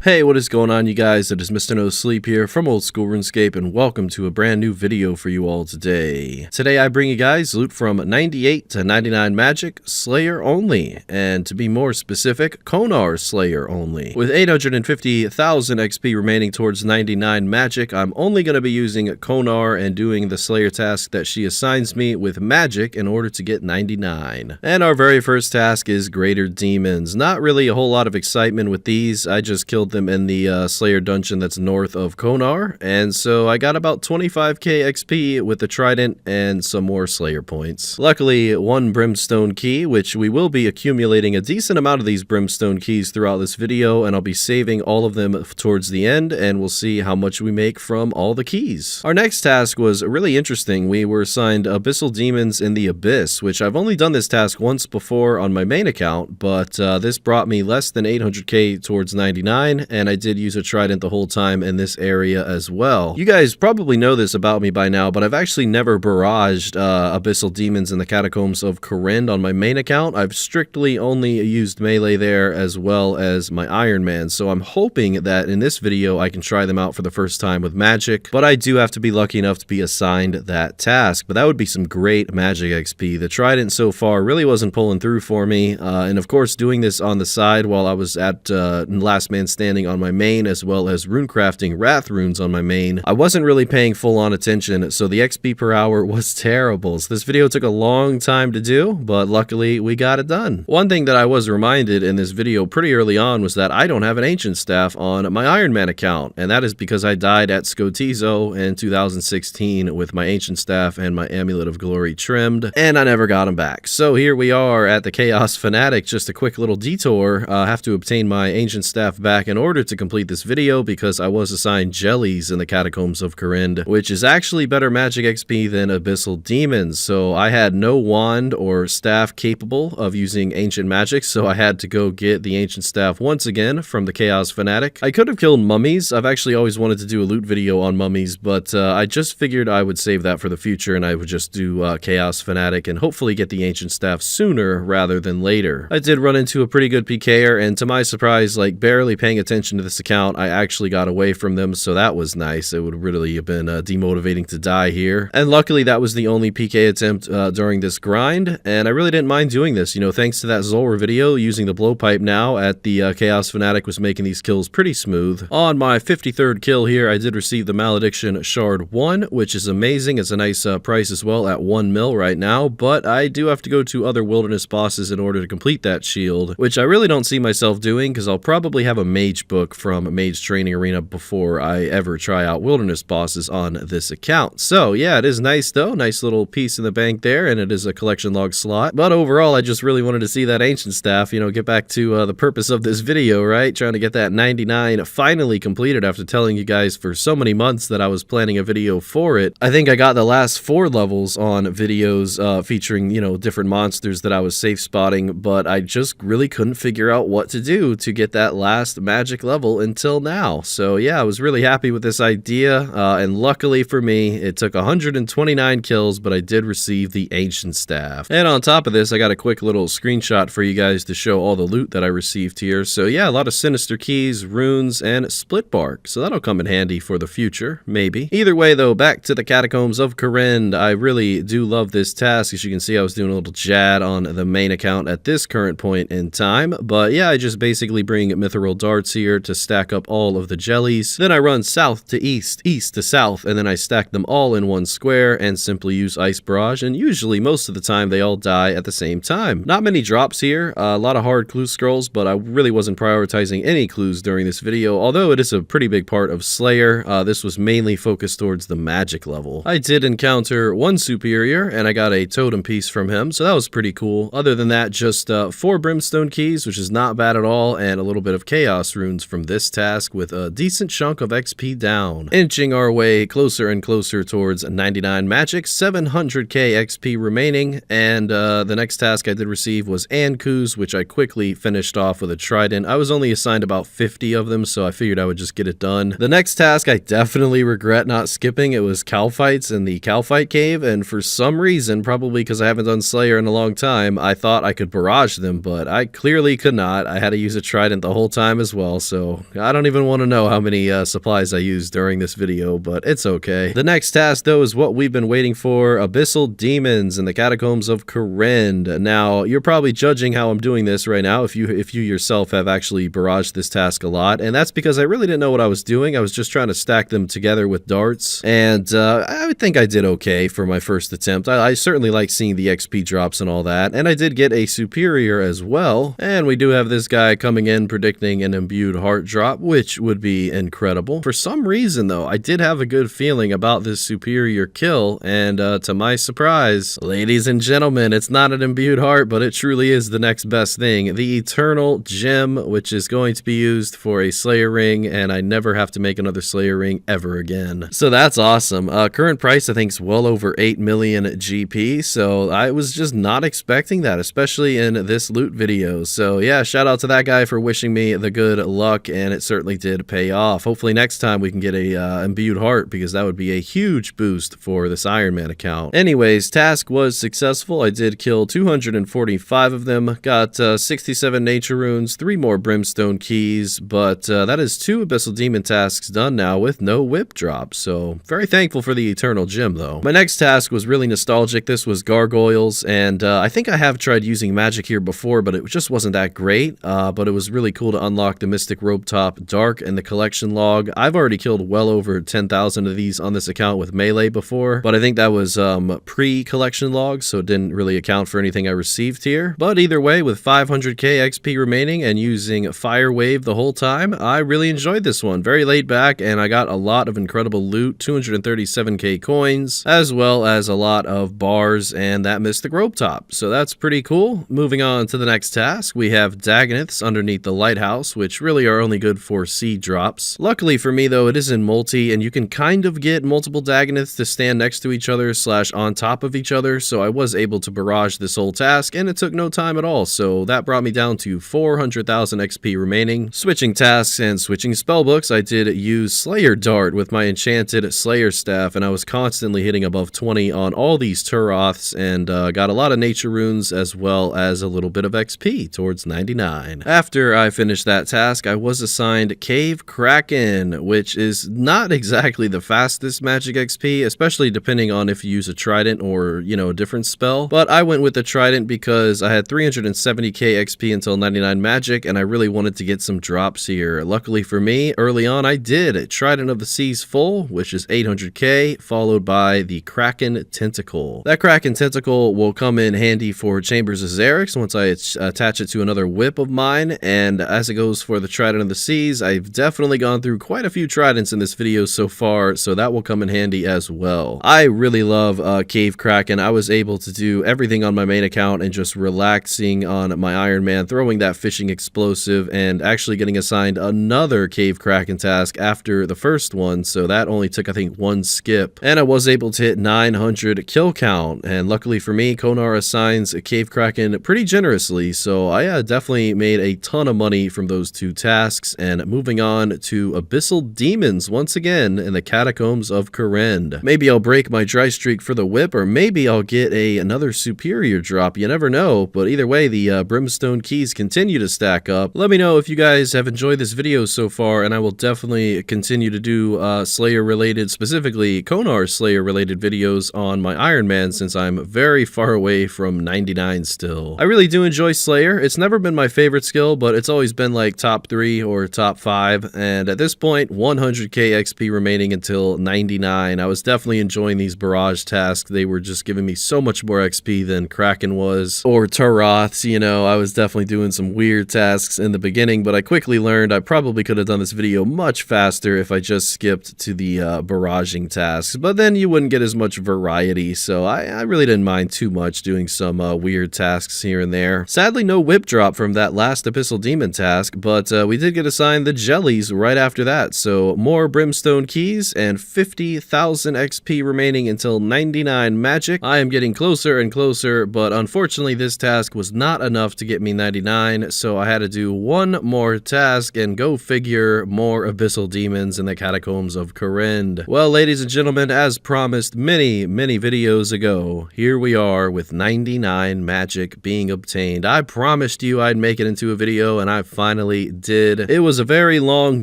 Hey, what is going on, you guys? It is Mr. No Sleep here from Old School RuneScape, and welcome to a brand new video for you all today. Today I bring you guys loot from 98 to 99 magic, Slayer only, and to be more specific, Konar Slayer only. With 850,000 XP remaining towards 99 magic, I'm only going to be using Konar and doing the Slayer task that she assigns me with magic in order to get 99. And our very first task is Greater Demons. Not really a whole lot of excitement with these. I just killed them in the Slayer dungeon that's north of Konar, and so I got about 25k XP with the trident and some more Slayer points. Luckily, one brimstone key, which we will be accumulating a decent amount of these brimstone keys throughout this video, and I'll be saving all of them towards the end, and we'll see how much we make from all the keys. Our next task was really interesting. We were assigned Abyssal Demons in the Abyss, which I've only done this task once before on my main account, but this brought me less than 800k towards 99, and I did use a trident the whole time in this area as well. You guys probably know this about me by now, but I've actually never barraged Abyssal Demons in the Catacombs of Corinne on my main account. I've strictly only used melee there as well as my Iron Man, so I'm hoping that in this video I can try them out for the first time with magic, but I do have to be lucky enough to be assigned that task. But that would be some great magic XP. The trident so far really wasn't pulling through for me, and of course doing this on the side while I was at last man standing on my main, as well as runecrafting wrath runes on my main, I wasn't really paying full on attention, so the XP per hour was terrible. So this video took a long time to do, but luckily we got it done. One thing that I was reminded in this video pretty early on was that I don't have an ancient staff on my Iron Man account, and that is because I died at Skotizo in 2016 with my ancient staff and my amulet of glory trimmed, and I never got them back. So here we are at the Chaos Fanatic, just a quick little detour. I have to obtain my ancient staff back in order to complete this video because I was assigned jellies in the Catacombs of Corinne, which is actually better magic XP than Abyssal Demons. So I had no wand or staff capable of using ancient magic, so I had to go get the ancient staff once again from the Chaos Fanatic. I could have killed mummies. I've actually always wanted to do a loot video on mummies, but I just figured I would save that for the future, and I would just do Chaos Fanatic and hopefully get the ancient staff sooner rather than later. I did run into a pretty good PKer, and to my surprise, like barely paying attention to this account, I actually got away from them, so that was nice. It would really have been demotivating to die here, and luckily that was the only PK attempt during this grind, and I really didn't mind doing this. You know, thanks to that Zulrah video, using the blowpipe now at the Chaos Fanatic was making these kills pretty smooth. On my 53rd kill here, I did receive the Malediction Shard 1, which is amazing. It's a nice price as well at 1 mil right now, but I do have to go to other wilderness bosses in order to complete that shield, which I really don't see myself doing because I'll probably have a mage book from Mage Training Arena before I ever try out wilderness bosses on this account. So yeah, it is nice though. Nice little piece in the bank there, and it is a collection log slot. But overall, I just really wanted to see that ancient staff, you know, get back to the purpose of this video, right? Trying to get that 99 finally completed after telling you guys for so many months that I was planning a video for it. I think I got the last 4 levels on videos featuring, you know, different monsters that I was safe spotting, but I just really couldn't figure out what to do to get that last magic level until now. So yeah, I was really happy with this idea, and luckily for me, it took 129 kills, but I did receive the ancient staff. And on top of this, I got a quick little screenshot for you guys to show all the loot that I received here. So yeah, a lot of sinister keys, runes, and split bark. So that'll come in handy for the future, maybe. Either way though, back to the Catacombs of Corinne. I really do love this task. As you can see, I was doing a little jad on the main account at this current point in time. But yeah, I just basically bring mithril darts here to stack up all of the jellies. Then I run south to east, east to south, and then I stack them all in one square and simply use ice barrage, and usually most of the time they all die at the same time. Not many drops here, a lot of hard clue scrolls, but I really wasn't prioritizing any clues during this video, although it is a pretty big part of Slayer. This was mainly focused towards the magic level. I did encounter one superior, and I got a totem piece from him, so that was pretty cool. Other than that, just 4 brimstone keys, which is not bad at all, and a little bit of chaos runes from this task with a decent chunk of XP down. Inching our way closer and closer towards 99 magic, 700k XP remaining, and the next task I did receive was Anku's, which I quickly finished off with a trident. I was only assigned about 50 of them, so I figured I would just get it done. The next task I definitely regret not skipping. It was cow fights in the cow fight cave, and for some reason, probably because I haven't done Slayer in a long time, I thought I could barrage them, but I clearly could not. I had to use a trident the whole time as well. well, so I don't even want to know how many supplies I used during this video, but it's okay. The next task, though, is what we've been waiting for, Abyssal Demons in the Catacombs of Corinne. Now, you're probably judging how I'm doing this right now if you yourself have actually barraged this task a lot, and that's because I really didn't know what I was doing. I was just trying to stack them together with darts, and I would think I did okay for my first attempt. I certainly like seeing the XP drops and all that, and I did get a superior as well, and we do have this guy coming in predicting an imbued heart drop, which would be incredible. For some reason, though, I did have a good feeling about this superior kill, and to my surprise, ladies and gentlemen, it's not an imbued heart, but it truly is the next best thing, the Eternal Gem, which is going to be used for a Slayer ring, and I never have to make another Slayer ring ever again. So that's awesome. Current price, I think, is well over 8 million GP, so I was just not expecting that, especially in this loot video. So yeah, shout out to that guy for wishing me the good luck, and it certainly did pay off. Hopefully next time we can get a imbued heart, because that would be a huge boost for this Iron Man account. Anyways, task was successful. I did kill 245 of them, got 67 nature runes, 3 more brimstone keys, but that is 2 Abyssal Demon tasks done now with no whip drop, so very thankful for the Eternal Gem though. My next task was really nostalgic. This was Gargoyles, and I think I have tried using magic here before, but it just wasn't that great, but it was really cool to unlock the Mystic Robe Top Dark and the collection log. I've already killed well over 10,000 of these on this account with melee before, but I think that was pre-collection log, so it didn't really account for anything I received here. But either way, with 500k XP remaining and using Fire Wave the whole time, I really enjoyed this one. Very laid back, and I got a lot of incredible loot, 237k coins, as well as a lot of bars and that Mystic Robe Top. So that's pretty cool. Moving on to the next task, we have Dagoneths underneath the lighthouse, which really are only good for seed drops. Luckily for me though, it is in multi, and you can kind of get multiple Dagoneths to stand next to each other / on top of each other, so I was able to barrage this whole task, and it took no time at all, so that brought me down to 400,000 XP remaining. Switching tasks and switching spellbooks, I did use Slayer Dart with my enchanted Slayer Staff, and I was constantly hitting above 20 on all these Turoths, and got a lot of nature runes as well as a little bit of XP towards 99. After I finished that task, I was assigned Cave Kraken, which is not exactly the fastest magic XP, especially depending on if you use a trident or, you know, a different spell, but I went with the trident because I had 370k XP until 99 magic, and I really wanted to get some drops here. Luckily for me, early on I did. Trident of the Seas full, which is 800k, followed by the Kraken Tentacle. That Kraken Tentacle will come in handy for Chambers of Xerix once I attach it to another whip of mine, and as it goes for the Trident of the Seas, I've definitely gone through quite a few tridents in this video so far, so that will come in handy as well. I really love Cave Kraken. I was able to do everything on my main account and just relaxing on my Iron Man, throwing that fishing explosive, and actually getting assigned another Cave Kraken task after the first one, so that only took, I think, 1 skip, and I was able to hit 900 kill count, and luckily for me, Konar assigns a Cave Kraken pretty generously, so I definitely made a ton of money from those 2 tasks. And moving on to Abyssal Demons once again in the Catacombs of Corinne. Maybe I'll break my dry streak for the whip, or maybe I'll get another superior drop, you never know, but either way, the brimstone keys continue to stack up. Let me know if you guys have enjoyed this video so far, and I will definitely continue to do Slayer related, specifically Konar Slayer related videos on my Iron Man, since I'm very far away from 99 still. I really do enjoy Slayer. It's never been my favorite skill, but it's always been like top 3 or top 5, and at this point, 100k XP remaining until 99. I was definitely enjoying these barrage tasks. They were just giving me so much more XP than Kraken was, or Turoths. You know, I was definitely doing some weird tasks in the beginning, but I quickly learned I probably could have done this video much faster if I just skipped to the barraging tasks, but then you wouldn't get as much variety, so I really didn't mind too much doing some weird tasks here and there. Sadly, no whip drop from that last Abyssal Demon task, but we did get assigned the jellies right after that, so more brimstone keys and 50,000 XP remaining until 99 magic. I am getting closer and closer, but unfortunately this task was not enough to get me 99, so I had to do one more task, and go figure, more Abyssal Demons in the Catacombs of Corinne. Well, ladies and gentlemen, as promised many videos ago, here we are with 99 magic being obtained. I promised you I'd make it into a video, and I finally did. It was a very long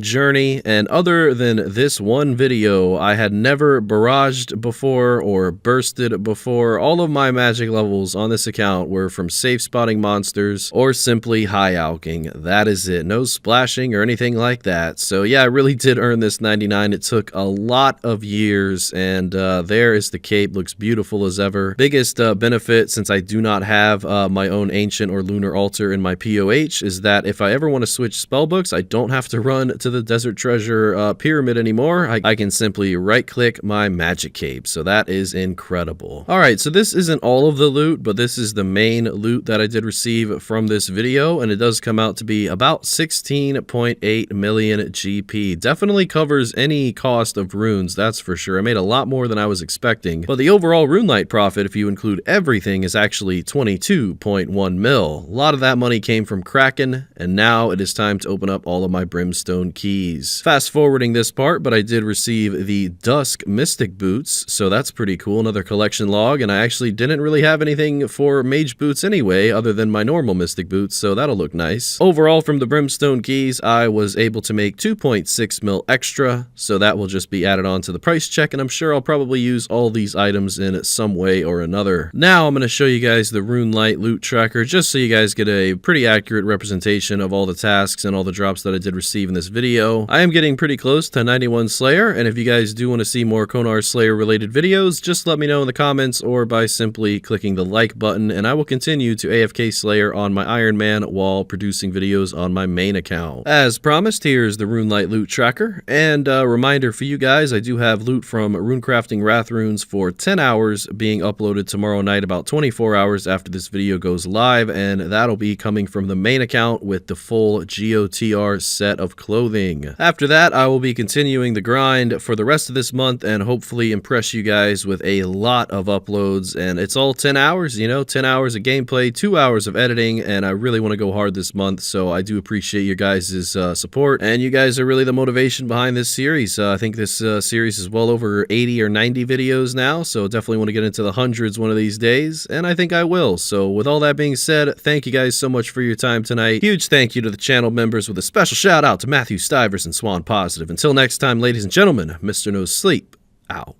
journey, and other than this one video, I had never barraged before or bursted before. All of my magic levels on this account were from safe spotting monsters or simply high alching. That is it. No splashing or anything like that. So yeah, I really did earn this 99. It took a lot of years, and there is the cape. Looks beautiful as ever. Biggest benefit, since I do not have my own ancient or lunar altar in my POH, is that if I ever want to switch spellbooks, I don't have to run to the Desert Treasure pyramid anymore. I can simply right click my magic cape. So that is incredible. All right, so this isn't all of the loot, but this is the main loot that I did receive from this video, and it does come out to be about 16.8 million GP. Definitely covers any cost of runes, that's for sure. I made a lot more than I was expecting, but the overall runelight profit, if you include everything, is actually 22.1 mil. A lot of that money came from Kraken, and now it is time to open up all of my brimstone keys. Fast forwarding this part, but I did receive the Dusk Mystic boots, so that's pretty cool. Another collection log, and I actually didn't really have anything for mage boots anyway, other than my normal mystic boots, so that'll look nice. Overall, from the brimstone keys, I was able to make 2.6 mil extra, so that will just be added on to the price check, and I'm sure I'll probably use all these items in some way or another. Now I'm going to show you guys the runelight loot tracker, just so you guys get a pretty accurate representation of all the tasks and all the drops that I did receive in this video. I am getting pretty close to 91 Slayer, and if you guys do want to see more Konar Slayer related videos, just let me know in the comments or by simply clicking the like button, and I will continue to AFK Slayer on my Iron Man while producing videos on my main account. As promised, here's the runelight loot tracker, and a reminder for you guys, I do have loot from Runecrafting Wrath Runes for 10 hours being uploaded tomorrow night, about 24 hours after this video goes live, and that'll be coming from the main account with the full GOTR set of clothing. After that, I will be continuing the grind for the rest of this month and hopefully impress you guys with a lot of uploads, and it's all 10 hours, you know, 10 hours of gameplay, 2 hours of editing, and I really want to go hard this month, so I do appreciate your guys' support, and you guys are really the motivation behind this series. I think this series is well over 80 or 90 videos now, so definitely want to get into the hundreds one of these days, and I think I will. So with all that being said, thank you guys so much for your time tonight. Huge thank you to the channel members, with a special shout out to Matthew, Stivers, and SwanPositive. Until next time, ladies and gentlemen, Mr. No Sleep out.